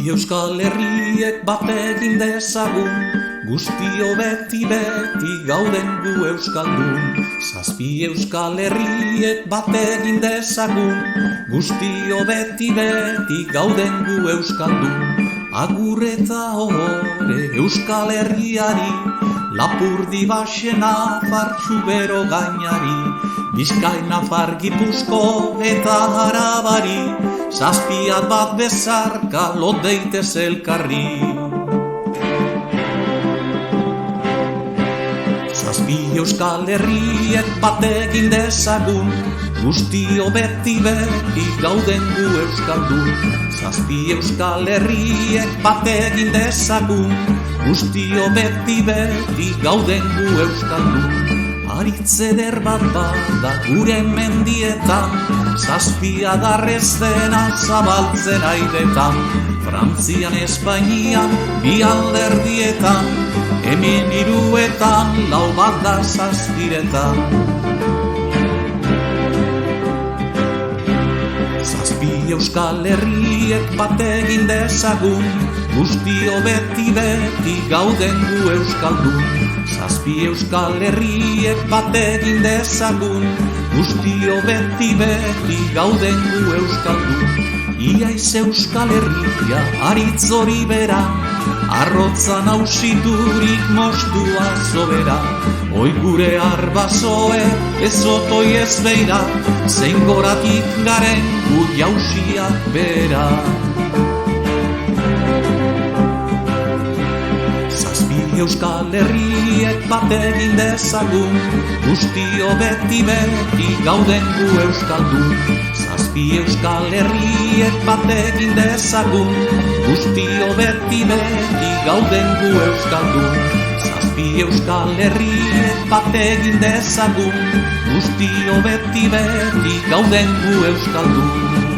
Euskal Herriek bat egin dezagun, guztio beti gauden gu euskaldun. Zazpi Euskal Herriek bat egin dezagun, guztio beti gauden gu euskaldun. Agur eta ohore Euskal Herriari, Lapurdi Baxena fartsu bero gainari, Bizkai Nafar Gipuzko eta Arabari, zazpiat bat bezarka lot deitez elkarri. Zazpi Euskal Herriek bat egin dezagun, guztio beti gauden gu euskaldun. Zazpi Euskal Herriek bat egin dezagun, guztio beti gauden gu euskaldun. Aritze eder bat bada gure mendietan, zazpi adarrez dena zabaltzen airetan. Frantzian, Espainian, bi alderdietan, hemen hiruetan, lau bat da zazpiretan. Zazpi Euskal Herriek bat egin dezagun, guztio beti gauden gu euskaldun. Zazpi Euskal Herriek bat egin dezagun, guztio beti gauden gu euskaldun. Iaiz Euskal Herria aritz hori bera, arrotza nausiturik mostua zobera. Hoi gure arbazoe ez otoi ez beira, zein goratik garen gu jausiak bera. Zazpi Euskal Herriek bat egin dezagun, guztio beti gauden gu euskaldun. Zazpi Euskal Herriek bat egin dezagun, guztio beti gauden gu euskaldun. Zazpi Euskal Herriek bat egin dezagun, guztio beti gauden gu euskaldun.